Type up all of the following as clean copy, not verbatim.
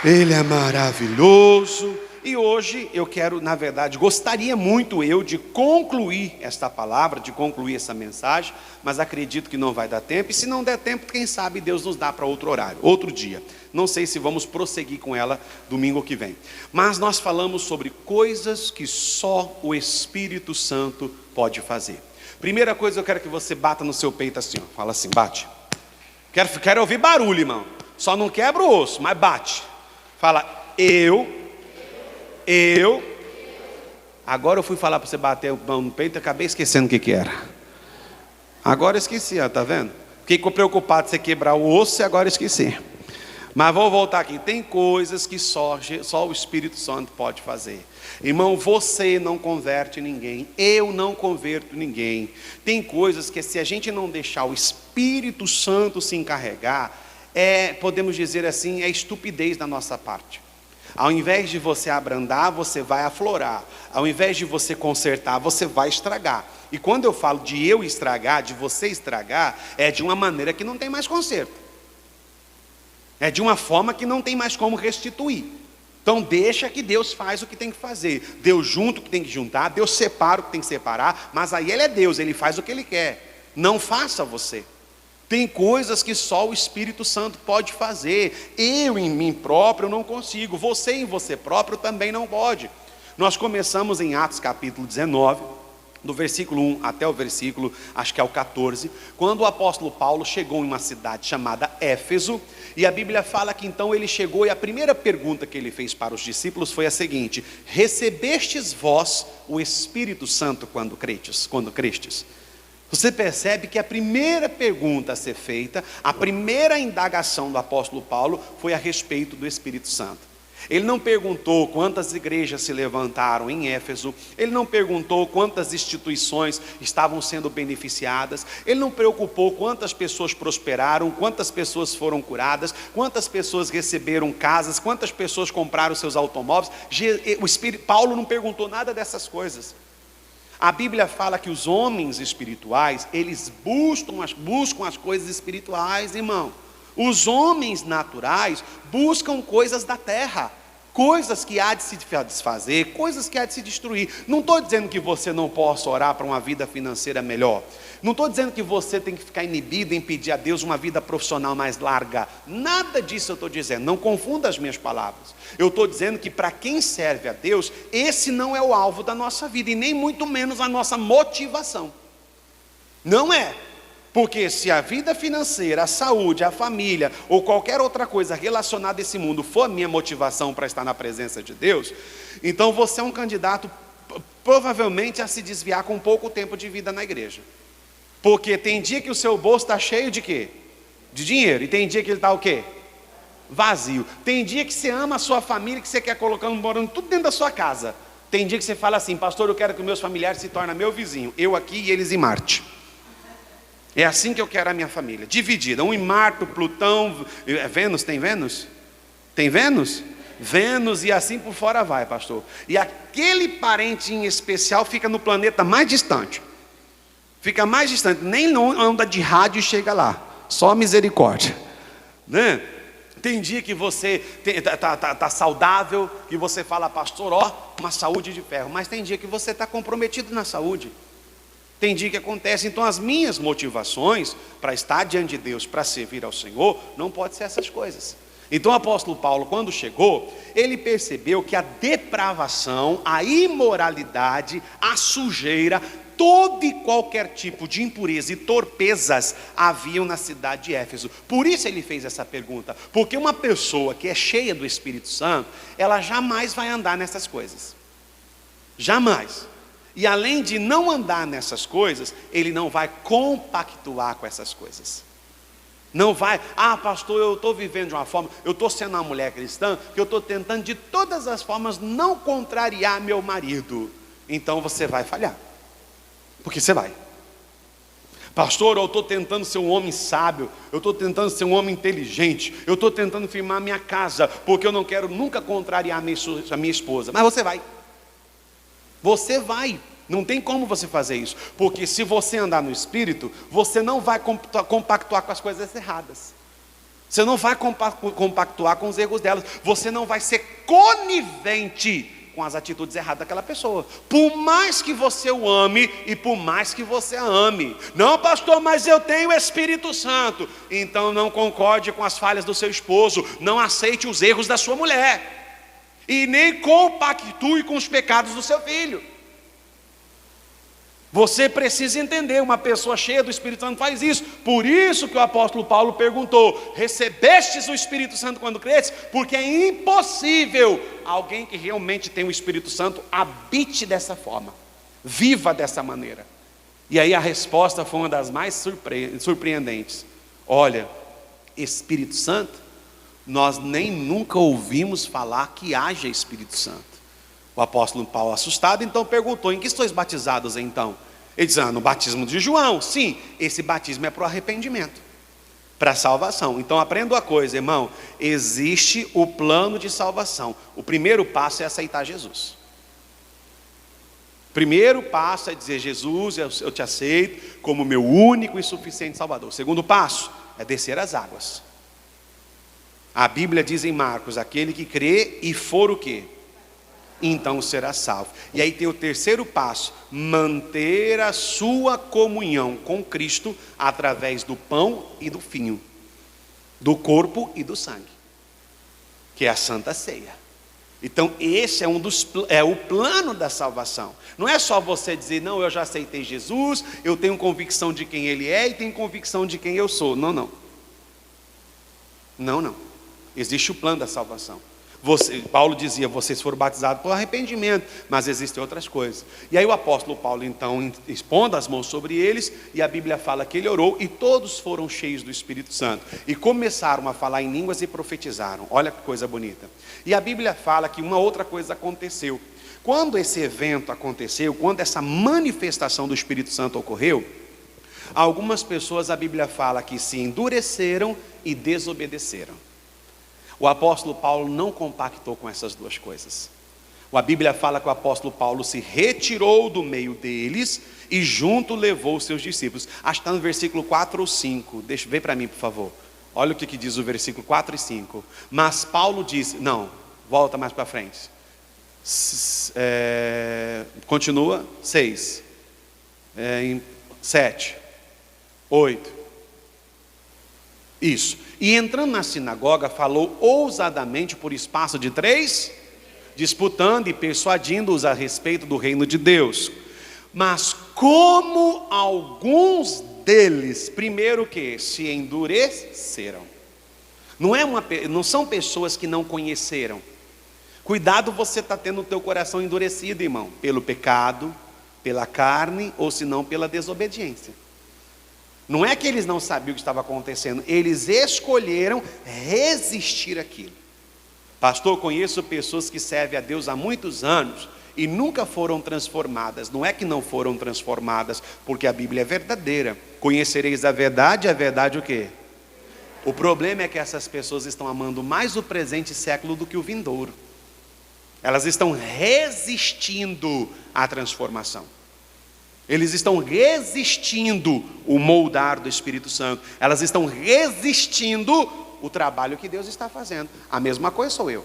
Ele é maravilhoso. E hoje eu quero, na verdade, gostaria muito eu de concluir esta palavra, de concluir essa mensagem, mas acredito que não vai dar tempo. E se não der tempo, quem sabe Deus nos dá para outro horário, outro dia. Não sei se vamos prosseguir com ela domingo que vem. Mas nós falamos sobre coisas que só o Espírito Santo pode fazer. Primeira coisa, eu quero que você bata no seu peito assim, ó. Fala assim, bate. Quero ouvir barulho, irmão. Só não quebra o osso, mas bate. Fala, eu. Agora eu fui falar para você bater o mão no peito e acabei esquecendo o que era. Agora eu esqueci, ó, tá vendo? Fiquei preocupado de você quebrar o osso e agora esqueci. Mas vou voltar aqui. Tem coisas que só o Espírito Santo pode fazer. Irmão, você não converte ninguém. Eu não converto ninguém. Tem coisas que se a gente não deixar o Espírito Santo se encarregar, podemos dizer assim, é estupidez da nossa parte. Ao invés de você abrandar, você vai aflorar. Ao invés de você consertar, você vai estragar. E quando eu falo de eu estragar, de você estragar, é de uma maneira que não tem mais conserto. É de uma forma que não tem mais como restituir. Então deixa que Deus faz o que tem que fazer. Deus junta o que tem que juntar, Deus separa o que tem que separar, mas aí Ele é Deus, Ele faz o que Ele quer. Não faça você. Tem coisas que só o Espírito Santo pode fazer. Eu em mim próprio não consigo. Você em você próprio também não pode. Nós começamos em Atos capítulo 19, do versículo 1 até o versículo, acho que é o 14, quando o apóstolo Paulo chegou em uma cidade chamada Éfeso, e a Bíblia fala que então ele chegou e a primeira pergunta que ele fez para os discípulos foi a seguinte: recebestes vós o Espírito Santo quando crestes? Você percebe que a primeira pergunta a ser feita, a primeira indagação do apóstolo Paulo foi a respeito do Espírito Santo. Ele não perguntou quantas igrejas se levantaram em Éfeso, ele não perguntou quantas instituições estavam sendo beneficiadas, ele não preocupou quantas pessoas prosperaram, quantas pessoas foram curadas, quantas pessoas receberam casas, quantas pessoas compraram seus automóveis. Paulo não perguntou nada dessas coisas. A Bíblia fala que os homens espirituais, eles buscam as coisas espirituais, irmão. Os homens naturais buscam coisas da terra, coisas que há de se desfazer, coisas que há de se destruir. Não estou dizendo que você não possa orar para uma vida financeira melhor. Não estou dizendo que você tem que ficar inibido em pedir a Deus uma vida profissional mais larga. Nada disso eu estou dizendo, não confunda as minhas palavras. Eu estou dizendo que para quem serve a Deus, esse não é o alvo da nossa vida, e nem muito menos a nossa motivação. Não é. Porque se a vida financeira, a saúde, a família, ou qualquer outra coisa relacionada a esse mundo for a minha motivação para estar na presença de Deus, então você é um candidato provavelmente a se desviar com pouco tempo de vida na igreja. Porque tem dia que o seu bolso está cheio de quê? De dinheiro. E tem dia que ele está o quê? Vazio. Tem dia que você ama a sua família, que você quer colocar morando tudo dentro da sua casa. Tem dia que você fala assim: pastor, eu quero que meus familiares se tornem meu vizinho, eu aqui e eles em Marte. É assim que eu quero a minha família, dividida, um em Marte, Plutão, Vênus, tem Vênus? Tem Vênus? Vênus, e assim por fora vai, pastor. E aquele parente em especial fica no planeta mais distante. Fica mais distante, nem onda de rádio chega lá, só misericórdia, né? Tem dia que você está saudável, que você fala: pastor, uma saúde de ferro. Mas tem dia que você está comprometido na saúde. Tem dia que acontece. Então as minhas motivações para estar diante de Deus, para servir ao Senhor, não pode ser essas coisas. Então o apóstolo Paulo, quando chegou, ele percebeu que a depravação, a imoralidade, a sujeira, todo e qualquer tipo de impureza e torpezas haviam na cidade de Éfeso. Por isso ele fez essa pergunta, porque uma pessoa que é cheia do Espírito Santo, ela jamais vai andar nessas coisas, jamais. E além de não andar nessas coisas, ele não vai compactuar com essas coisas. Não vai: pastor, eu estou vivendo de uma forma, eu estou sendo uma mulher cristã, que eu estou tentando de todas as formas não contrariar meu marido. Então você vai falhar. Porque você vai. Pastor, eu estou tentando ser um homem sábio, eu estou tentando ser um homem inteligente, eu estou tentando firmar minha casa, porque eu não quero nunca contrariar a minha esposa. Mas você vai. Você vai. Não tem como você fazer isso. Porque se você andar no Espírito, você não vai compactuar com as coisas erradas. Você não vai compactuar com os erros delas. Você não vai ser conivente com as atitudes erradas daquela pessoa. Por mais que você o ame e por mais que você a ame. Não, pastor, mas eu tenho o Espírito Santo. Então não concorde com as falhas do seu esposo. Não aceite os erros da sua mulher. E nem compactue com os pecados do seu filho. Você precisa entender, uma pessoa cheia do Espírito Santo faz isso. Por isso que o apóstolo Paulo perguntou: recebestes o Espírito Santo quando cresces? Porque é impossível alguém que realmente tem o Espírito Santo habite dessa forma, viva dessa maneira. E aí a resposta foi uma das mais surpreendentes. Olha, Espírito Santo, nós nem nunca ouvimos falar que haja Espírito Santo. O apóstolo Paulo, assustado, então perguntou: em que sois batizados então? Ele diz: no batismo de João. Sim, esse batismo é para o arrependimento, para a salvação. Então aprenda uma coisa, irmão: existe o plano de salvação. O primeiro passo é aceitar Jesus. O primeiro passo é dizer: Jesus, eu te aceito como meu único e suficiente Salvador. O segundo passo é descer as águas. A Bíblia diz em Marcos: aquele que crê e for o quê? Então será salvo. E aí tem o terceiro passo: manter a sua comunhão com Cristo através do pão e do vinho, do corpo e do sangue, que é a Santa Ceia. Então esse é o plano da salvação. Não é só você dizer: não, eu já aceitei Jesus, eu tenho convicção de quem Ele é e tenho convicção de quem eu sou. Não. Existe o plano da salvação. Paulo dizia: vocês foram batizados por arrependimento, mas existem outras coisas. E aí o apóstolo Paulo então expondo as mãos sobre eles, e a Bíblia fala que ele orou e todos foram cheios do Espírito Santo e começaram a falar em línguas e profetizaram. Olha que coisa bonita. E a Bíblia fala que uma outra coisa aconteceu. Quando esse evento aconteceu, quando essa manifestação do Espírito Santo ocorreu, algumas pessoas, a Bíblia fala, que se endureceram e desobedeceram. O apóstolo Paulo não compactou com essas duas coisas. A Bíblia fala que o apóstolo Paulo se retirou do meio deles e junto levou os seus discípulos. Acho que está no versículo 4 ou 5. Vem para mim, por favor. Olha o que diz o versículo 4 e 5. Mas Paulo disse... Não, volta mais para frente. Continua. 6. 7. 8. Isso. E entrando na sinagoga, falou ousadamente por espaço de 3, disputando e persuadindo-os a respeito do reino de Deus. Mas como alguns deles, primeiro que se endureceram. Não são pessoas que não conheceram. Cuidado, você está tendo o teu coração endurecido, irmão, pelo pecado, pela carne, ou se não pela desobediência. Não é que eles não sabiam o que estava acontecendo, eles escolheram resistir àquilo. Pastor, conheço pessoas que servem a Deus há muitos anos e nunca foram transformadas. Não é que não foram transformadas, porque a Bíblia é verdadeira. Conhecereis a verdade o quê? O problema é que essas pessoas estão amando mais o presente século do que o vindouro. Elas estão resistindo à transformação. Eles estão resistindo o moldar do Espírito Santo. Elas estão resistindo o trabalho que Deus está fazendo. A mesma coisa sou eu.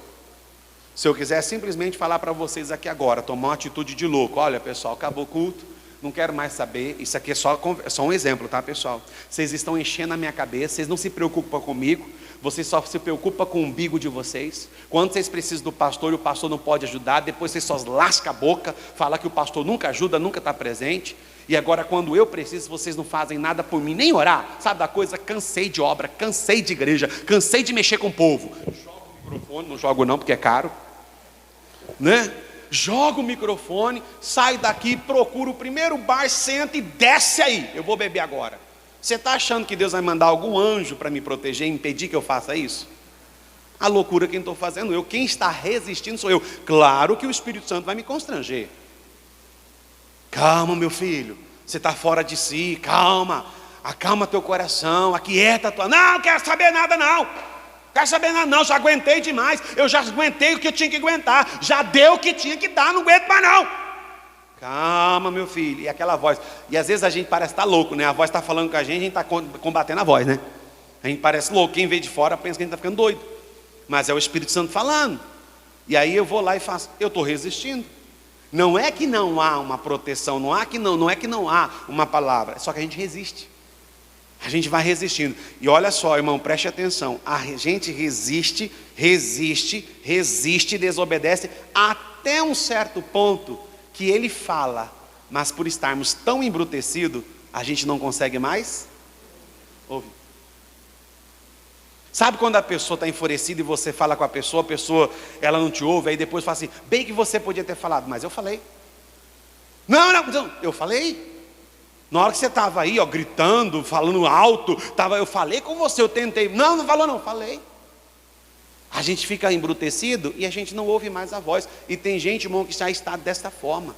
Se eu quiser simplesmente falar para vocês aqui agora, tomar uma atitude de louco: olha pessoal, acabou o culto, não quero mais saber. Isso aqui é só um exemplo, tá pessoal? Vocês estão enchendo a minha cabeça, vocês não se preocupam comigo. Vocês só se preocupam com o umbigo de vocês. Quando vocês precisam do pastor e o pastor não pode ajudar, depois vocês só lascam a boca, falam que o pastor nunca ajuda, nunca está presente. E agora quando eu preciso, vocês não fazem nada por mim, nem orar. Sabe da coisa? Cansei de obra, cansei de igreja, cansei de mexer com o povo. Jogo o microfone, não jogo não porque é caro, né? Joga o microfone, sai daqui, procura o primeiro bar, senta e desce aí. Eu vou beber agora. Você está achando que Deus vai mandar algum anjo para me proteger e impedir que eu faça isso? A loucura quem estou fazendo eu. Quem está resistindo sou eu. Claro que o Espírito Santo vai me constranger. Calma, meu filho, você está fora de si, calma. Acalma teu coração, aquieta tua... Não quero saber nada não. Quero saber nada não, já aguentei demais. Eu já aguentei o que eu tinha que aguentar. Já deu o que tinha que dar, não aguento mais não. Calma, meu filho. E aquela voz. E às vezes a gente parece estar louco, né? A voz está falando com a gente está combatendo a voz, né? A gente parece louco, quem vê de fora pensa que a gente está ficando doido, mas é o Espírito Santo falando. E aí eu vou lá e faço, eu estou resistindo. Não é que não há uma proteção, não é que não há uma palavra, só que a gente resiste. A gente vai resistindo. E olha só, irmão, preste atenção. A gente resiste, desobedece até um certo ponto que ele fala, mas por estarmos tão embrutecidos, a gente não consegue mais ouvir. Sabe quando a pessoa está enfurecida e você fala com a pessoa ela não te ouve, aí depois fala assim, bem que você podia ter falado, mas eu falei. Não, eu falei. Na hora que você estava aí, ó, gritando, falando alto, eu falei com você, eu tentei. Não falou não, falei. A gente fica embrutecido e a gente não ouve mais a voz. E tem gente, irmão, que já está desta forma.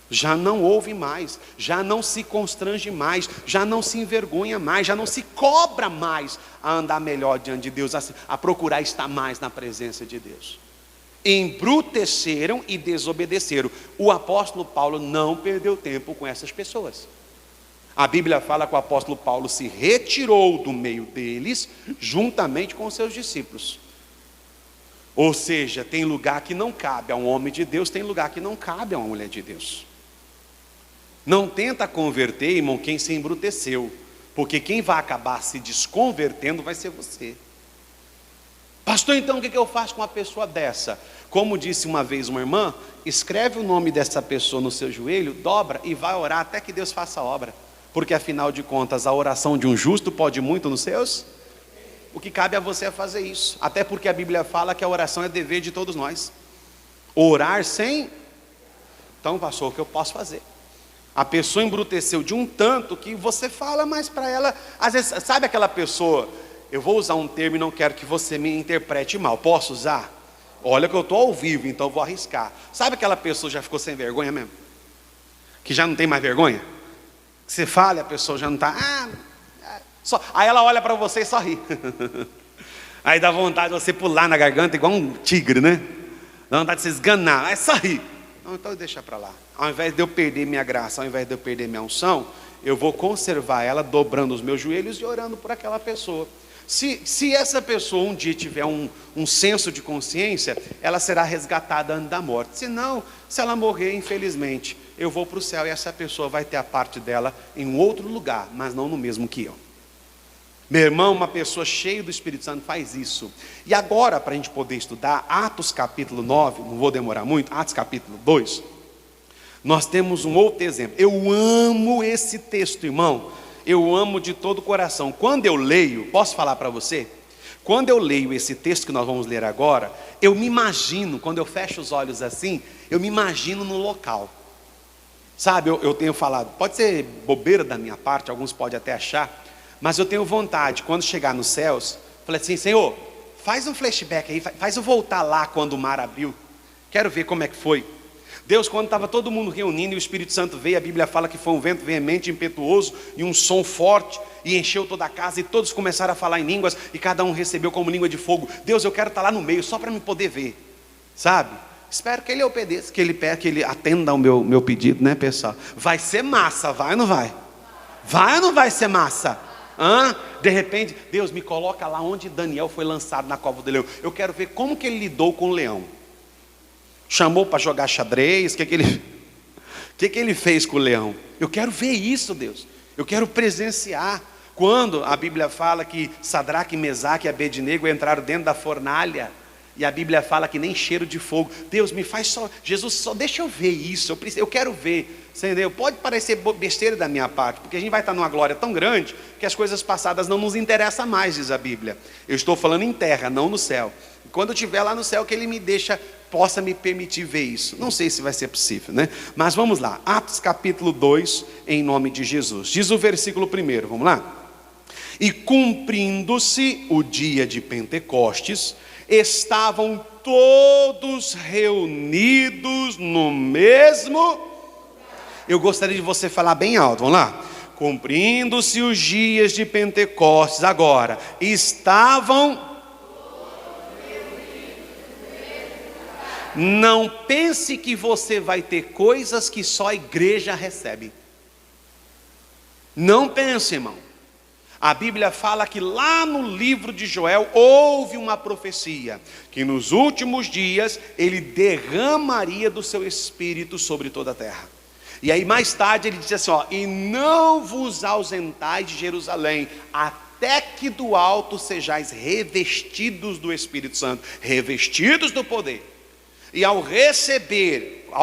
Já não ouve mais, já não se constrange mais, já não se envergonha mais, já não se cobra mais a andar melhor diante de Deus, a procurar estar mais na presença de Deus. Embruteceram e desobedeceram. O apóstolo Paulo não perdeu tempo com essas pessoas. A Bíblia fala que o apóstolo Paulo se retirou do meio deles, juntamente com os seus discípulos. Ou seja, tem lugar que não cabe a um homem de Deus, tem lugar que não cabe a uma mulher de Deus. Não tenta converter, irmão, quem se embruteceu, porque quem vai acabar se desconvertendo vai ser você. Pastor, então o que eu faço com uma pessoa dessa? Como disse uma vez uma irmã, escreve o nome dessa pessoa no seu joelho, dobra e vai orar até que Deus faça a obra. Porque afinal de contas, a oração de um justo pode muito nos seus. O que cabe a você é fazer isso. Até porque a Bíblia fala que a oração é dever de todos nós. Orar sem... Então, pastor, o que eu posso fazer? A pessoa embruteceu de um tanto que você fala mais para ela. Às vezes, sabe aquela pessoa... Eu vou usar um termo e não quero que você me interprete mal. Posso usar? Olha que eu estou ao vivo, então eu vou arriscar. Sabe aquela pessoa que já ficou sem vergonha mesmo? Que já não tem mais vergonha? Que você fala e a pessoa já não está... Aí ela olha para você e só ri. Aí dá vontade de você pular na garganta igual um tigre, né? Dá vontade de se esganar, aí só ri. Não, então deixa para lá. Ao invés de eu perder minha graça, ao invés de eu perder minha unção, eu vou conservar ela dobrando os meus joelhos e orando por aquela pessoa. Se essa pessoa um dia tiver um senso de consciência, ela será resgatada antes da morte. Se não, se ela morrer, infelizmente, eu vou para o céu e essa pessoa vai ter a parte dela em um outro lugar, mas não no mesmo que eu. Meu irmão, uma pessoa cheia do Espírito Santo faz isso. E agora, para a gente poder estudar, Atos capítulo 9, não vou demorar muito, Atos capítulo 2, nós temos um outro exemplo. Eu amo esse texto, irmão. Eu amo de todo o coração. Quando eu leio, posso falar para você? Quando eu leio esse texto que nós vamos ler agora, eu me imagino, quando eu fecho os olhos assim, eu me imagino no local. Sabe, eu tenho falado, pode ser bobeira da minha parte, alguns podem até achar, mas eu tenho vontade, quando chegar nos céus, falei assim, Senhor, faz um flashback aí, faz eu voltar lá quando o mar abriu. Quero ver como é que foi. Deus, quando estava todo mundo reunindo e o Espírito Santo veio, a Bíblia fala que foi um vento veemente, impetuoso e um som forte e encheu toda a casa e todos começaram a falar em línguas e cada um recebeu como língua de fogo. Deus, eu quero estar lá no meio só para me poder ver, sabe? Espero que Ele obedeça, que Ele atenda ao meu pedido, né, pessoal? Vai ser massa, vai ou não vai? Vai ou não vai ser massa? De repente, Deus me coloca lá onde Daniel foi lançado na cova do leão. Eu quero ver como que ele lidou com o leão. Chamou para jogar xadrez, o que ele fez com o leão? Eu quero ver isso, Deus. Eu quero presenciar. Quando a Bíblia fala que Sadraque, Mesaque e Abednego entraram dentro da fornalha, e a Bíblia fala que nem cheiro de fogo. Deus, me faz só, Jesus, só deixa eu ver isso, eu quero ver. Você entendeu? Pode parecer besteira da minha parte, porque a gente vai estar numa glória tão grande, que as coisas passadas não nos interessam mais, diz a Bíblia. Eu estou falando em terra, não no céu. E quando eu estiver lá no céu, que Ele me possa me permitir ver isso. Não sei se vai ser possível, né? Mas vamos lá, Atos capítulo 2, em nome de Jesus. Diz o versículo 1, vamos lá? E cumprindo-se o dia de Pentecostes, estavam todos reunidos no mesmo... Eu gostaria de você falar bem alto, vamos lá? Cumprindo-se os dias de Pentecostes, agora, estavam... Não pense que você vai ter coisas que só a igreja recebe. Não pense, irmão. A Bíblia fala que lá no livro de Joel houve uma profecia, que nos últimos dias ele derramaria do seu espírito sobre toda a terra. E aí mais tarde ele diz assim, e não vos ausentais de Jerusalém, até que do alto sejais revestidos do Espírito Santo, revestidos do poder. E ao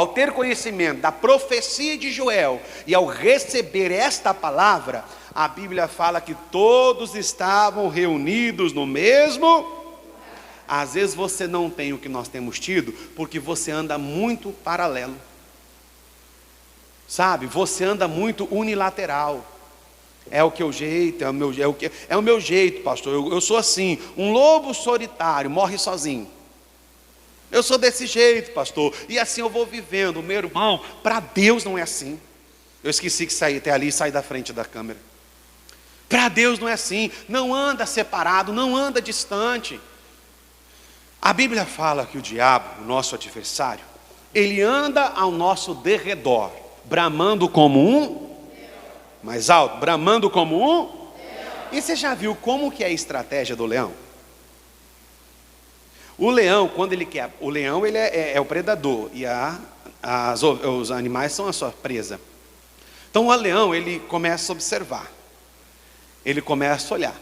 ter conhecimento da profecia de Joel, e ao receber esta palavra, a Bíblia fala que todos estavam reunidos no mesmo. Às vezes você não tem o que nós temos tido, porque você anda muito paralelo. Sabe, você anda muito unilateral. É o meu jeito, pastor. Eu sou assim, um lobo solitário, morre sozinho. Eu sou desse jeito, pastor, e assim eu vou vivendo. Meu irmão, para Deus não é assim. Eu esqueci que sair até ali e sair da frente da câmera. Para Deus não é assim. Não anda separado, não anda distante. A Bíblia fala que o diabo, o nosso adversário, ele anda ao nosso derredor, bramando como um, mais alto, bramando como um. E você já viu como que é a estratégia do leão? O leão, quando ele quer, o leão ele é o predador e os animais são a sua presa. Então o leão ele começa a observar, ele começa a olhar.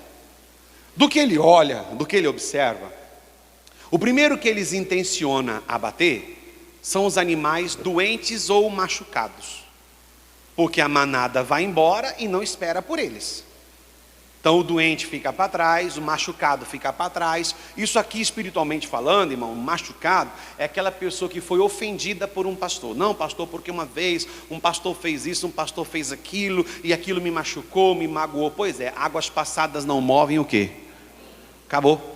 Do que ele olha, do que ele observa, o primeiro que eles intencionam abater são os animais doentes ou machucados, porque a manada vai embora e não espera por eles. Então o doente fica para trás, o machucado fica para trás. Isso aqui espiritualmente falando, irmão, machucado é aquela pessoa que foi ofendida por um pastor. Não, pastor, porque uma vez um pastor fez isso, um pastor fez aquilo, e aquilo me machucou, me magoou. Pois é, águas passadas não movem o quê? Acabou.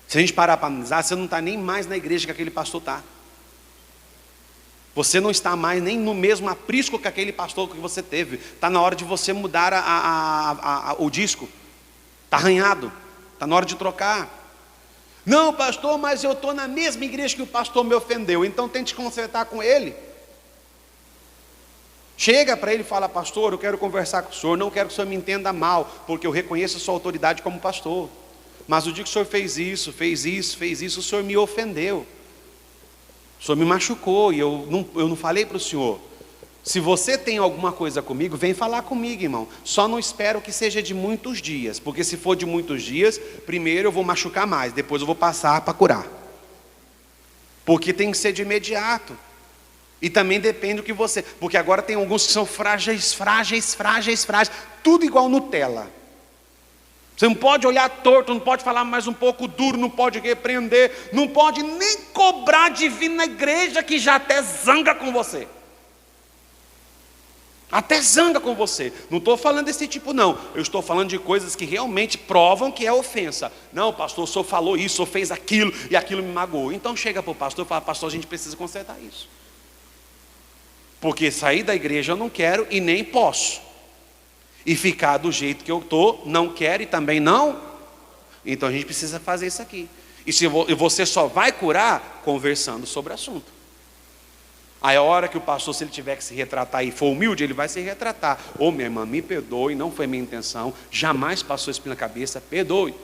Se a gente parar para analisar, você não está nem mais na igreja que aquele pastor está. Você não está mais nem no mesmo aprisco que aquele pastor que você teve. Está na hora de você mudar o disco. Está arranhado. Está na hora de trocar. Não, pastor, mas eu estou na mesma igreja que o pastor me ofendeu. Então tente consertar com ele. Chega para ele e fala, pastor, eu quero conversar com o senhor. Não quero que o senhor me entenda mal, porque eu reconheço a sua autoridade como pastor. Mas o dia que o senhor fez isso, o senhor me ofendeu. O senhor me machucou e eu não falei para o senhor. Se você tem alguma coisa comigo, vem falar comigo, irmão. Só não espero que seja de muitos dias, porque se for de muitos dias, primeiro eu vou machucar mais, depois eu vou passar para curar. Porque tem que ser de imediato. E também depende do que você... Porque agora tem alguns que são frágeis, tudo igual Nutella. Você não pode olhar torto, não pode falar mais um pouco duro, não pode repreender, não pode nem cobrar de vir na igreja, que já até zanga com você. Até zanga com você. Não estou falando desse tipo não. Eu estou falando de coisas que realmente provam que é ofensa. Não, pastor, o senhor falou isso, o senhor fez aquilo, e aquilo me magoou. Então chega para o pastor e fala, pastor, a gente precisa consertar isso. Porque sair da igreja eu não quero e nem posso. E ficar do jeito que eu estou, não quero e também não. Então a gente precisa fazer isso aqui. E você só vai curar conversando sobre o assunto. Aí a hora que o pastor, se ele tiver que se retratar e for humilde, ele vai se retratar. Ô minha irmã, me perdoe, não foi minha intenção. Jamais passou isso pela cabeça, perdoe.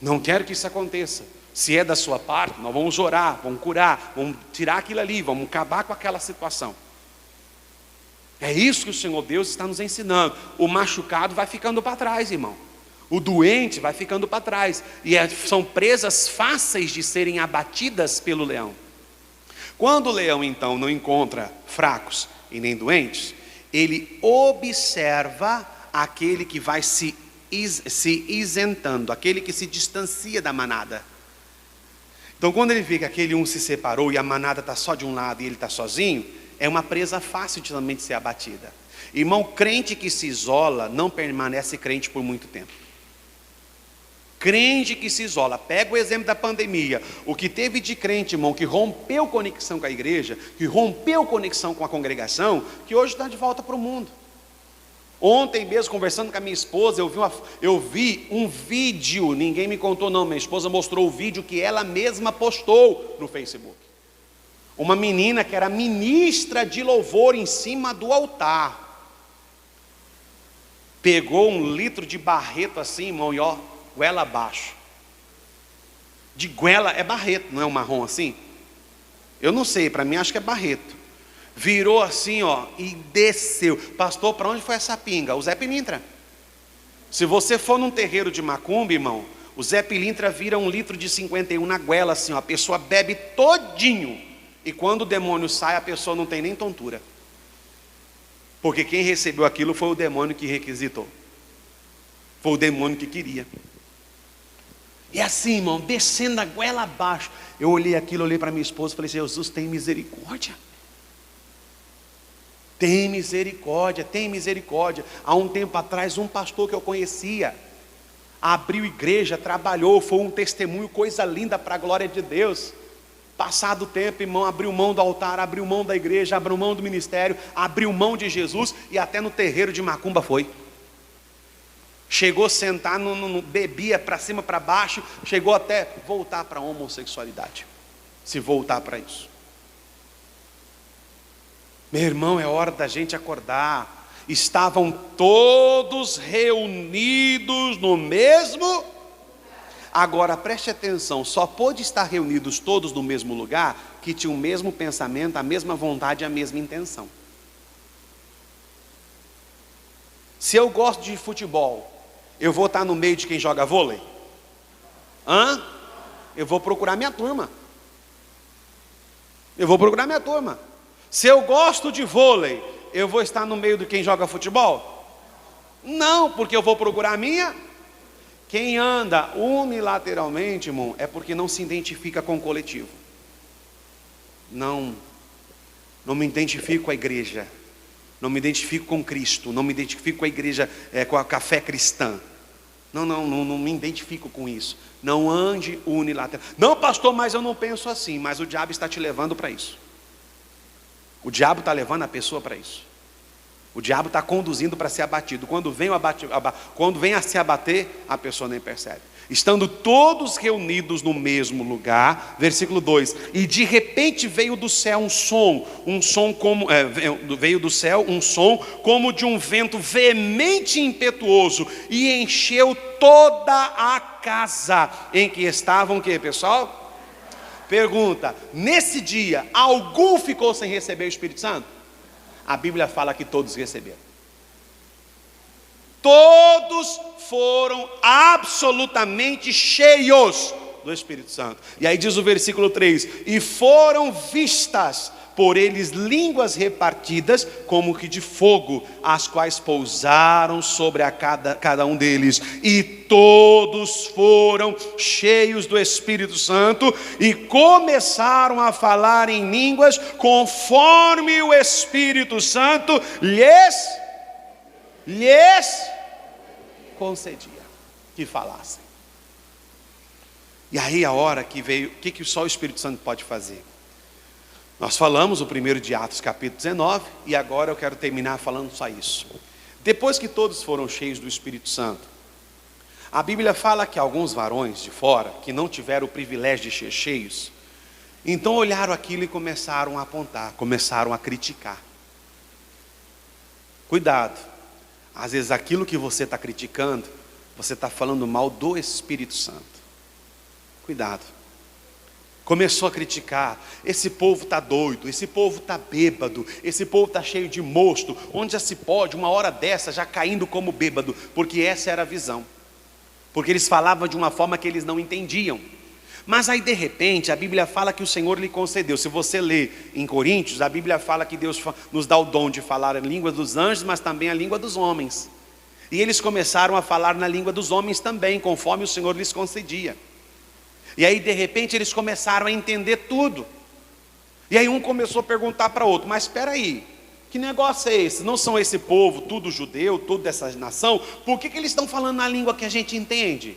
Não quero que isso aconteça. Se é da sua parte, nós vamos orar, vamos curar, vamos tirar aquilo ali, vamos acabar com aquela situação. É isso que o Senhor Deus está nos ensinando. O machucado vai ficando para trás, irmão. O doente vai ficando para trás. E são presas fáceis de serem abatidas pelo leão. Quando o leão, então, não encontra fracos e nem doentes, ele observa aquele que vai se isentando, aquele que se distancia da manada. Então, quando ele vê que aquele um se separou e a manada está só de um lado e ele está sozinho, é uma presa fácil de também ser abatida. Irmão, crente que se isola não permanece crente por muito tempo. Crente que se isola, pega o exemplo da pandemia. O que teve de crente, irmão, que rompeu conexão com a igreja, que rompeu conexão com a congregação, que hoje está de volta para o mundo. Ontem mesmo, conversando com a minha esposa, eu vi um vídeo, ninguém me contou não, minha esposa mostrou o vídeo que ela mesma postou no Facebook. Uma menina que era ministra de louvor em cima do altar. Pegou 1 litro de barreto assim, irmão, e ó, goela abaixo. De goela é barreto, não é um marrom assim? Eu não sei, para mim acho que é barreto. Virou assim, ó, e desceu. Pastor, para onde foi essa pinga? O Zé Pilintra. Se você for num terreiro de macumba, irmão, o Zé Pilintra vira 1 litro de 51 na goela assim, ó, a pessoa bebe todinho. E quando o demônio sai, a pessoa não tem nem tontura. Porque quem recebeu aquilo foi o demônio que requisitou. Foi o demônio que queria. E assim, irmão, descendo a goela abaixo. Eu olhei aquilo, olhei para minha esposa e falei: Jesus, tem misericórdia. Tem misericórdia, tem misericórdia. Há um tempo atrás, um pastor que eu conhecia abriu igreja, trabalhou, foi um testemunho, coisa linda para a glória de Deus. Passado o tempo, irmão, abriu mão do altar, abriu mão da igreja, abriu mão do ministério, abriu mão de Jesus e até no terreiro de macumba foi. Chegou a sentar, bebia para cima, para baixo, chegou até voltar para a homossexualidade. Se voltar para isso. Meu irmão, é hora da gente acordar. Estavam todos reunidos no mesmo. Agora preste atenção, só pôde estar reunidos todos no mesmo lugar que tinham o mesmo pensamento, a mesma vontade e a mesma intenção. Se eu gosto de futebol, eu vou estar no meio de quem joga vôlei? Eu vou procurar minha turma. Eu vou procurar minha turma. Se eu gosto de vôlei, eu vou estar no meio de quem joga futebol? Não, porque eu vou procurar a minha. Quem anda unilateralmente, irmão, é porque não se identifica com o coletivo. Não me identifico com a igreja. Não me identifico com Cristo. Não me identifico com a igreja, com a fé cristã. Não me identifico com isso. Não ande unilateral. Não, pastor, mas eu não penso assim. Mas o diabo está te levando para isso. O diabo está levando a pessoa para isso. O diabo está conduzindo para ser abatido. Quando vem a se abater, a pessoa nem percebe. Estando todos reunidos no mesmo lugar, versículo 2: e de repente veio do céu um som como de um vento veemente e impetuoso, e encheu toda a casa em que estavam, o que, pessoal? Pergunta: nesse dia, algum ficou sem receber o Espírito Santo? A Bíblia fala que todos receberam. Todos foram absolutamente cheios do Espírito Santo. E aí diz o versículo 3: e foram vistas por eles línguas repartidas como que de fogo, as quais pousaram sobre cada um deles, e todos foram cheios do Espírito Santo e começaram a falar em línguas conforme o Espírito Santo lhes concedia que falassem. E aí a hora que veio, o que só o Espírito Santo pode fazer? Nós falamos o primeiro de Atos capítulo 19, e agora eu quero terminar falando só isso. Depois que todos foram cheios do Espírito Santo, a Bíblia fala que alguns varões de fora, que não tiveram o privilégio de ser cheios, então olharam aquilo e começaram a apontar, começaram a criticar. Cuidado, às vezes aquilo que você está criticando, você está falando mal do Espírito Santo. Cuidado. Começou a criticar: esse povo está doido, esse povo está bêbado, esse povo está cheio de mosto, onde já se pode, uma hora dessa, já caindo como bêbado, porque essa era a visão, porque eles falavam de uma forma que eles não entendiam. Mas aí de repente a Bíblia fala que o Senhor lhe concedeu. Se você ler em Coríntios, a Bíblia fala que Deus nos dá o dom de falar a língua dos anjos, mas também a língua dos homens. E eles começaram a falar na língua dos homens também, conforme o Senhor lhes concedia. E aí de repente eles começaram a entender tudo. E aí um começou a perguntar para outro: mas espera aí, que negócio é esse? Não são esse povo, tudo judeu, tudo dessa nação? Por que eles estão falando na língua que a gente entende?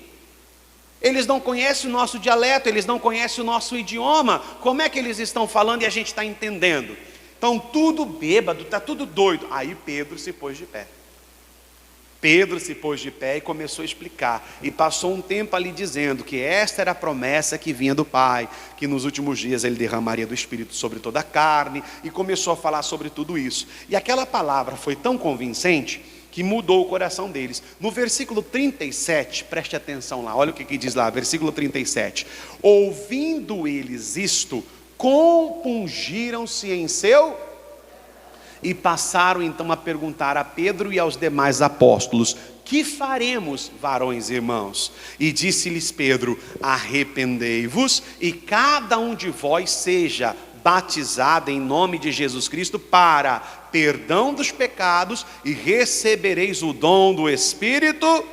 Eles não conhecem o nosso dialeto, eles não conhecem o nosso idioma. Como é que eles estão falando e a gente está entendendo? Então tudo bêbado, está tudo doido. Aí Pedro se pôs de pé. Pedro se pôs de pé e começou a explicar, e passou um tempo ali dizendo que esta era a promessa que vinha do Pai, que nos últimos dias Ele derramaria do Espírito sobre toda a carne, e começou a falar sobre tudo isso. E aquela palavra foi tão convincente, que mudou o coração deles. No versículo 37, preste atenção lá, olha o que diz lá, versículo 37. Ouvindo eles isto, compungiram-se em seu... E passaram então a perguntar a Pedro e aos demais apóstolos: que faremos, varões e irmãos? E disse-lhes Pedro: arrependei-vos e cada um de vós seja batizado em nome de Jesus Cristo para perdão dos pecados e recebereis o dom do Espírito.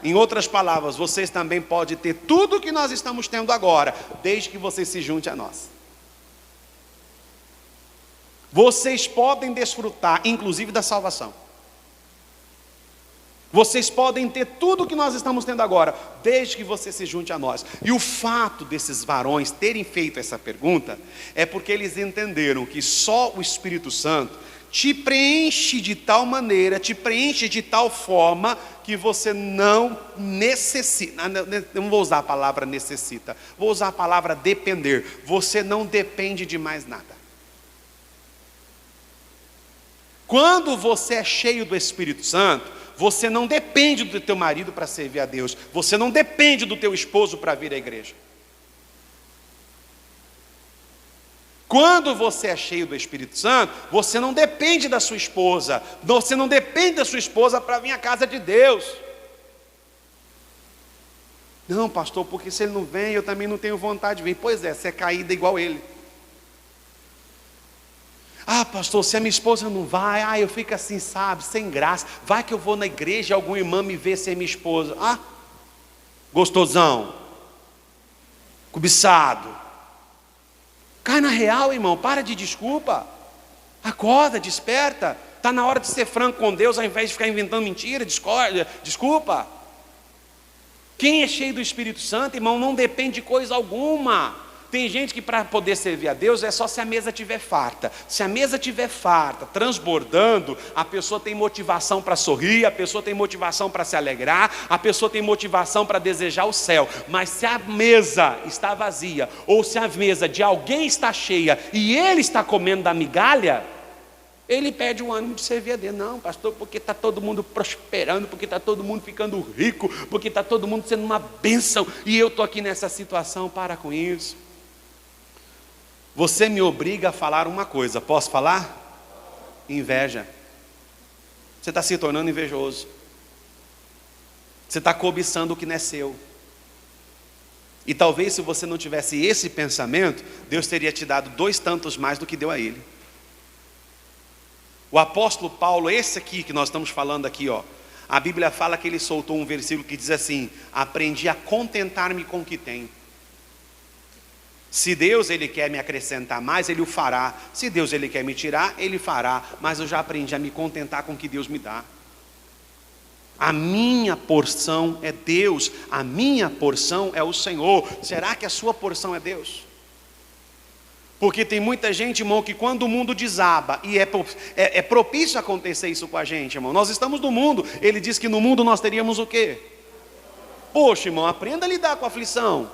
Em outras palavras, vocês também podem ter tudo o que nós estamos tendo agora, desde que vocês se juntem a nós. Vocês podem desfrutar, inclusive, da salvação. Vocês podem ter tudo o que nós estamos tendo agora, desde que você se junte a nós. E o fato desses varões terem feito essa pergunta, é porque eles entenderam que só o Espírito Santo te preenche de tal maneira, te preenche de tal forma, que você não necessita, não vou usar a palavra necessita, vou usar a palavra depender. Você não depende de mais nada. Quando você é cheio do Espírito Santo, você não depende do teu marido para servir a Deus. Você não depende do teu esposo para vir à igreja. Quando você é cheio do Espírito Santo, você não depende da sua esposa. Você não depende da sua esposa para vir à casa de Deus. Não, pastor, porque se ele não vem, eu também não tenho vontade de vir. Pois é, você é caída igual ele. Ah, pastor, se a minha esposa não vai, eu fico assim, sabe, sem graça. Vai que eu vou na igreja e alguma irmã me vê sem minha esposa. Gostosão, cobiçado. Cai na real, irmão, para de desculpa. Acorda, desperta. Está na hora de ser franco com Deus, ao invés de ficar inventando mentira, discórdia, desculpa. Quem é cheio do Espírito Santo, irmão, não depende de coisa alguma. Tem gente que para poder servir a Deus é só se a mesa estiver farta. Se a mesa estiver farta, transbordando, a pessoa tem motivação para sorrir, a pessoa tem motivação para se alegrar, a pessoa tem motivação para desejar o céu. Mas se a mesa está vazia, ou se a mesa de alguém está cheia e ele está comendo da migalha, ele perde o ânimo de servir a Deus. Não, pastor, porque está todo mundo prosperando, porque está todo mundo ficando rico, porque está todo mundo sendo uma bênção, e eu estou aqui nessa situação. Para com isso. Você me obriga a falar uma coisa, posso falar? Inveja. Você está se tornando invejoso. Você está cobiçando o que não é seu. E talvez se você não tivesse esse pensamento, Deus teria te dado 2 tantos mais do que deu a ele. O apóstolo Paulo, esse aqui que nós estamos falando aqui, a Bíblia fala que ele soltou um versículo que diz assim: aprendi a contentar-me com o que tenho. Se Deus ele quer me acrescentar mais, Ele o fará. Se Deus ele quer me tirar, Ele fará. Mas eu já aprendi a me contentar com o que Deus me dá. A minha porção é Deus. A minha porção é o Senhor. Será que a sua porção é Deus? Porque tem muita gente, irmão, que quando o mundo desaba, e é propício acontecer isso com a gente, irmão. Nós estamos no mundo. Ele diz que no mundo nós teríamos o quê? Poxa, irmão, aprenda a lidar com a aflição.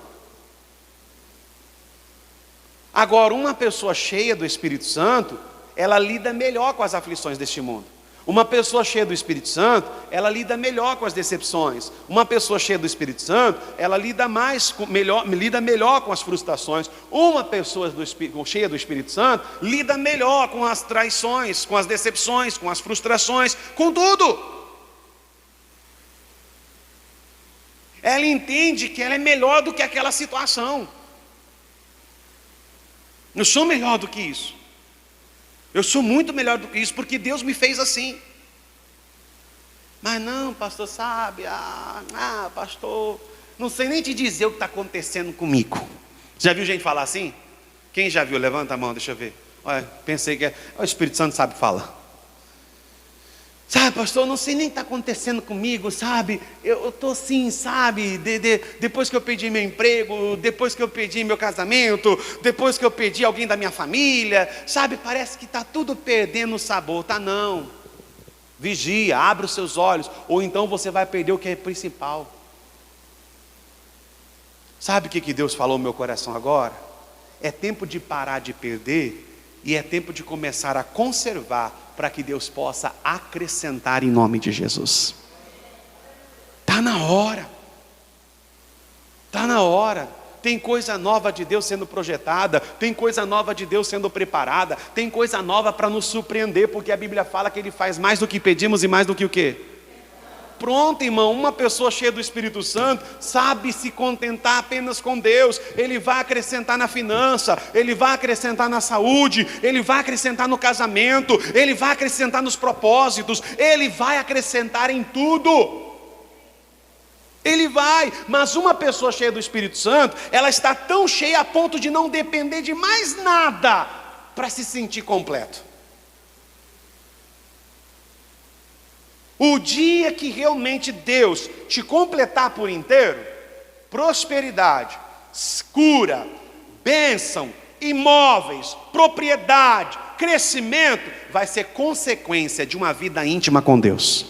Agora, uma pessoa cheia do Espírito Santo, ela lida melhor com as aflições deste mundo. Uma pessoa cheia do Espírito Santo, ela lida melhor com as decepções. Uma pessoa cheia do Espírito Santo, ela lida melhor com as frustrações. Uma pessoa cheia do Espírito Santo, lida melhor com as traições, com as decepções, com as frustrações, com tudo. Ela entende que ela é melhor do que aquela situação. Eu sou melhor do que isso. Eu sou muito melhor do que isso, porque Deus me fez assim. Mas não, pastor, sabe? Pastor, não sei nem te dizer o que está acontecendo comigo. Já viu gente falar assim? Quem já viu? Levanta a mão, deixa eu ver. Olha, pensei que o Espírito Santo sabe falar. Sabe, pastor, não sei nem o que está acontecendo comigo, sabe? Eu estou assim, sabe? Depois que eu perdi meu emprego, depois que eu perdi meu casamento, depois que eu perdi alguém da minha família, sabe? Parece que está tudo perdendo o sabor. Tá não. Vigia, abre os seus olhos, ou então você vai perder o que é principal. Sabe o que Deus falou no meu coração agora? É tempo de parar de perder e é tempo de começar a conservar para que Deus possa acrescentar em nome de Jesus. Está na hora. Está na hora. Tem coisa nova de Deus sendo projetada, tem coisa nova de Deus sendo preparada, tem coisa nova para nos surpreender, porque a Bíblia fala que Ele faz mais do que pedimos e mais do que o quê? Pronto, irmão, uma pessoa cheia do Espírito Santo sabe se contentar apenas com Deus. Ele vai acrescentar na finança, Ele vai acrescentar na saúde, Ele vai acrescentar no casamento, Ele vai acrescentar nos propósitos, Ele vai acrescentar em tudo. Ele vai, mas uma pessoa cheia do Espírito Santo, ela está tão cheia a ponto de não depender de mais nada para se sentir completo. O dia que realmente Deus te completar por inteiro, prosperidade, cura, bênção, imóveis, propriedade, crescimento, vai ser consequência de uma vida íntima com Deus.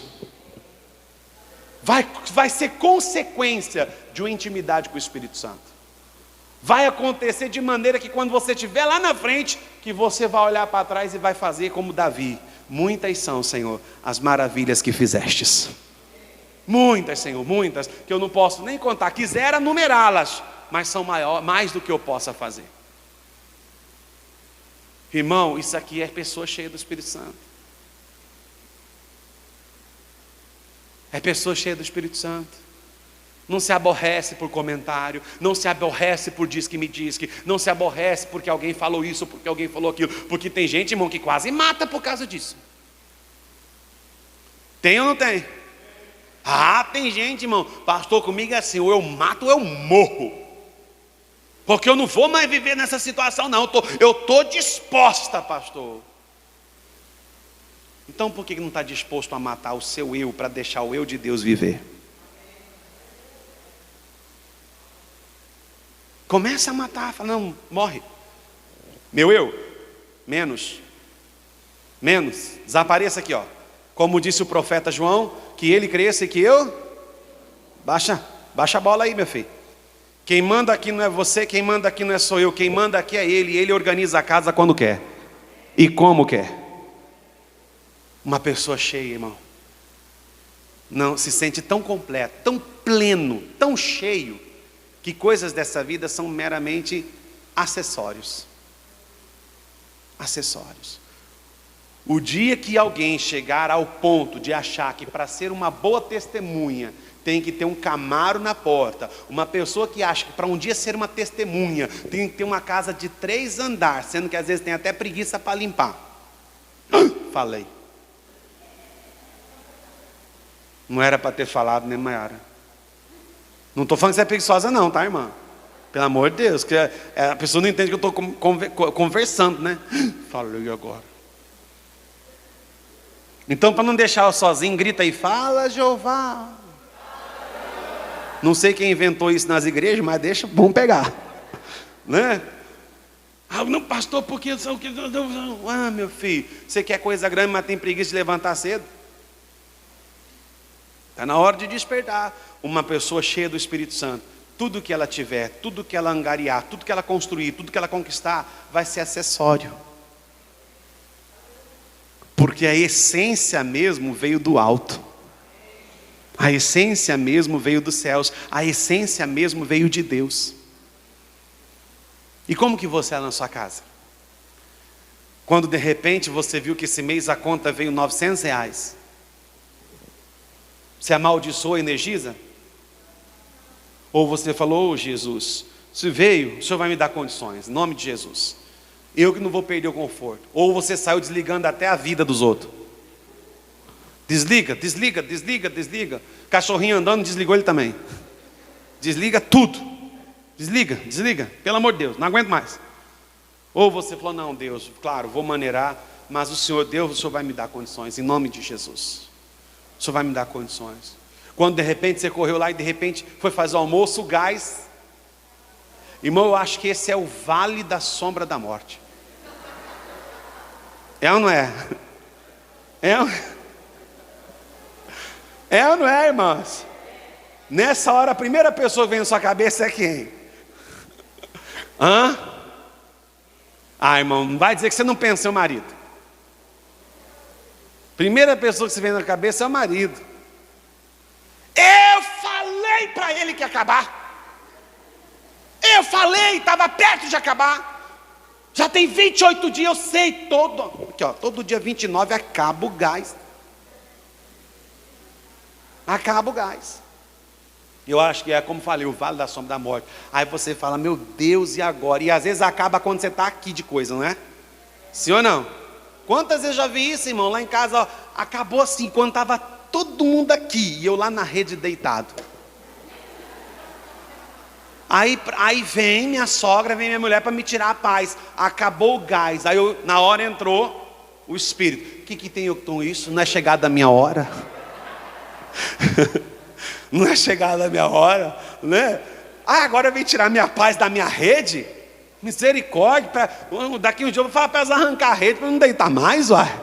Vai ser consequência de uma intimidade com o Espírito Santo. Vai acontecer de maneira que quando você estiver lá na frente, que você vai olhar para trás e vai fazer como Davi. Muitas são, Senhor, as maravilhas que fizestes. Muitas, Senhor, muitas, que eu não posso nem contar. Quisera numerá-las, mas são mais do que eu possa fazer. Irmão, isso aqui é pessoa cheia do Espírito Santo. É pessoa cheia do Espírito Santo. Não se aborrece por comentário, não se aborrece por diz que me diz que, não se aborrece porque alguém falou isso, porque alguém falou aquilo, porque tem gente, irmão, que quase mata por causa disso. Tem ou não tem? Ah, tem gente, irmão, pastor, comigo é assim, ou eu mato ou eu morro, porque eu não vou mais viver nessa situação não, eu estou disposta, pastor. Então por que não está disposto a matar o seu eu para deixar o eu de Deus viver? Começa a matar, fala, não, morre. Meu eu, menos, desapareça aqui, ó. Como disse o profeta João, que ele cresça e que eu, baixa a bola aí, meu filho. Quem manda aqui não é você, quem manda aqui não é sou eu, quem manda aqui é ele, ele organiza a casa quando quer e como quer. Uma pessoa cheia, irmão, não se sente tão completo, tão pleno, tão cheio, que coisas dessa vida são meramente acessórios. Acessórios. O dia que alguém chegar ao ponto de achar que para ser uma boa testemunha tem que ter um Camaro na porta, uma pessoa que acha que para um dia ser uma testemunha tem que ter uma casa de 3 andares, sendo que às vezes tem até preguiça para limpar. Falei. Não era para ter falado, né, Maiara? Não estou falando que você é preguiçosa não, tá, irmã? Pelo amor de Deus, que a pessoa não entende que eu estou conversando, né? Falei agora. Então, para não deixar eu sozinho, grita aí, fala, Jeová. Não sei quem inventou isso nas igrejas, mas deixa, vamos pegar. Né? Ah, não, pastor, porque... Ah, meu filho, você quer coisa grande, mas tem preguiça de levantar cedo? Está na hora de despertar. Uma pessoa cheia do Espírito Santo, tudo que ela tiver, tudo que ela angariar, tudo que ela construir, tudo que ela conquistar, vai ser acessório. Porque a essência mesmo veio do alto. A essência mesmo veio dos céus. A essência mesmo veio de Deus. E como que você é na sua casa? Quando de repente você viu que esse mês a conta veio R$900. Você amaldiçoa a Energisa? Ou você falou, oh, Jesus, se veio, o Senhor vai me dar condições, em nome de Jesus. Eu que não vou perder o conforto. Ou você saiu desligando até a vida dos outros. Desliga. Cachorrinho andando, desligou ele também. Desliga tudo. Desliga. Pelo amor de Deus, não aguento mais. Ou você falou, não, Deus, claro, vou maneirar, mas o Senhor, Deus, o Senhor vai me dar condições, em nome de Jesus. O Senhor vai me dar condições. Quando de repente você correu lá e de repente foi fazer o almoço, o gás. Irmão, eu acho que esse é o vale da sombra da morte. É ou não é? É ou não é, irmãos? Nessa hora a primeira pessoa que vem na sua cabeça é quem? Hã? Ah, irmão, não vai dizer que você não pensa em seu marido. Primeira pessoa que se vem na cabeça é o marido. Eu falei para ele que ia acabar. Eu falei, estava perto de acabar. Já tem 28 dias, eu sei, todo dia 29 acaba o gás. Acaba o gás. Eu acho que é como falei, o vale da sombra da morte. Aí você fala, meu Deus, e agora? E às vezes acaba quando você está aqui de coisa, não é? Sim ou não? Quantas vezes já vi isso, irmão? Lá em casa, ó, acabou assim, quando estava todo mundo aqui, e eu lá na rede deitado. Aí vem minha sogra, vem minha mulher para me tirar a paz. Acabou o gás. Aí na hora entrou o Espírito. O que tem eu com isso? Não é chegada a minha hora? Não é chegada a minha hora, né? Agora vem tirar minha paz da minha rede? Misericórdia. Daqui um dia eu vou falar para elas arrancar a rede para não deitar mais, uai.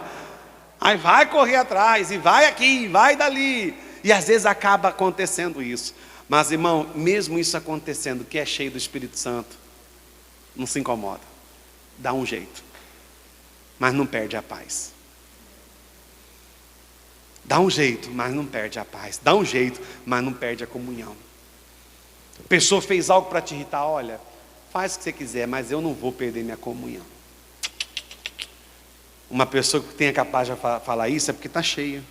Aí vai correr atrás, e vai aqui, e vai dali. E às vezes acaba acontecendo isso. Mas, irmão, mesmo isso acontecendo, que é cheio do Espírito Santo, não se incomoda. Dá um jeito. Mas não perde a paz. Dá um jeito, mas não perde a paz. Dá um jeito, mas não perde a comunhão. A pessoa fez algo para te irritar, olha, faz o que você quiser, mas eu não vou perder minha comunhão. Uma pessoa que tenha capaz de falar isso é porque está cheia.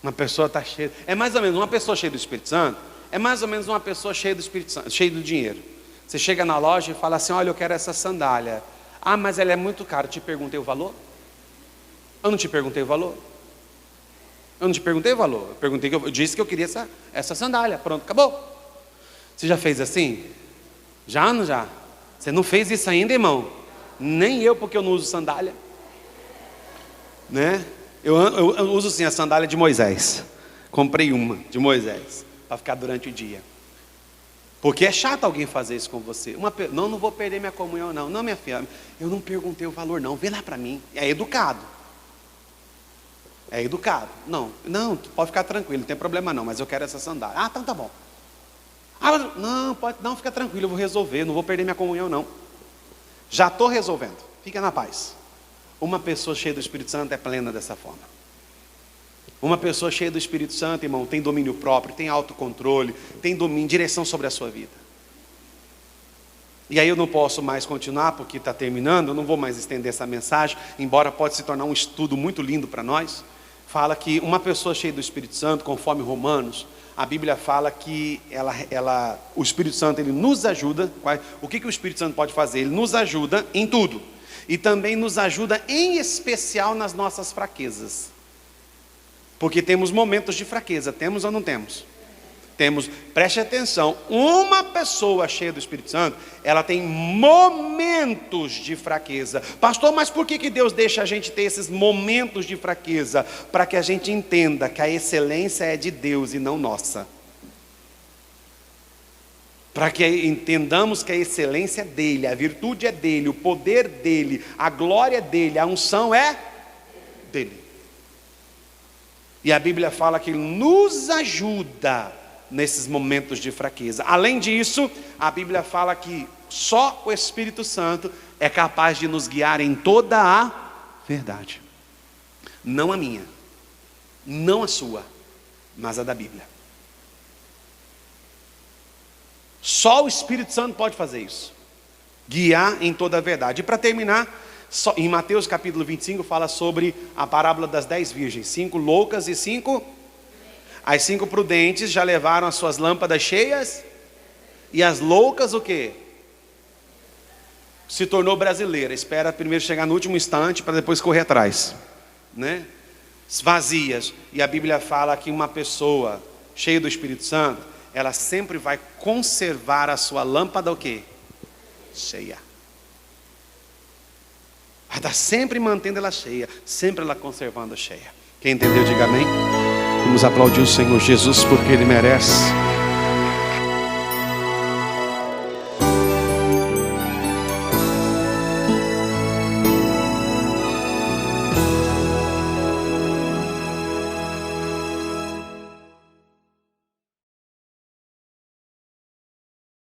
Uma pessoa está cheia. É mais ou menos uma pessoa cheia do Espírito Santo. É mais ou menos uma pessoa cheia do Espírito Santo, cheia do dinheiro. Você chega na loja e fala assim, olha, eu quero essa sandália. Ah, mas ela é muito cara. Eu te perguntei o valor? Eu não te perguntei o valor? Eu não te perguntei o valor. Eu disse que eu queria essa sandália. Pronto, acabou. Você já fez assim? Já ou não já? Você não fez isso ainda, irmão? Nem eu, porque eu não uso sandália. Né? Eu uso sim a sandália de Moisés. Comprei uma de Moisés para ficar durante o dia. Porque é chato alguém fazer isso com você. Não vou perder minha comunhão não. Não, minha filha, eu não perguntei o valor não. Vê lá para mim. É educado. É educado. Não, tu pode ficar tranquilo, não tem problema não, mas eu quero essa sandália. Ah, então tá bom. Não, fica tranquilo, eu vou resolver, não vou perder minha comunhão não. Já estou resolvendo, fica na paz. Uma pessoa cheia do Espírito Santo é plena dessa forma. Uma pessoa cheia do Espírito Santo, irmão, tem domínio próprio, tem autocontrole, tem domínio, direção sobre a sua vida. E aí eu não posso mais continuar, porque está terminando, eu não vou mais estender essa mensagem, embora pode se tornar um estudo muito lindo para nós. Fala que uma pessoa cheia do Espírito Santo, conforme Romanos, a Bíblia fala que o Espírito Santo ele nos ajuda. O que o Espírito Santo pode fazer? Ele nos ajuda em tudo. E também nos ajuda em especial nas nossas fraquezas. Porque temos momentos de fraqueza, temos ou não temos? Temos, preste atenção, uma pessoa cheia do Espírito Santo, ela tem momentos de fraqueza. Pastor, mas por que Deus deixa a gente ter esses momentos de fraqueza? Para que a gente entenda que a excelência é de Deus e não nossa. Para que entendamos que a excelência é dele, a virtude é dele, o poder dele, a glória é dele, a unção é dele. E a Bíblia fala que ele nos ajuda nesses momentos de fraqueza. Além disso, a Bíblia fala que só o Espírito Santo é capaz de nos guiar em toda a verdade. Não a minha, não a sua, mas a da Bíblia. Só o Espírito Santo pode fazer isso. Guiar em toda a verdade. E para terminar, em Mateus capítulo 25 fala sobre a parábola das 10 virgens. 5 loucas e 5... As 5 prudentes já levaram as suas lâmpadas cheias. E as loucas o quê? Se tornou brasileira. Espera primeiro chegar no último instante para depois correr atrás, né? Vazias. E a Bíblia fala que uma pessoa cheia do Espírito Santo, ela sempre vai conservar a sua lâmpada o quê? Cheia. Vai estar sempre mantendo ela cheia, sempre ela conservando cheia. Quem entendeu, diga amém. Vamos aplaudir o Senhor Jesus porque Ele merece.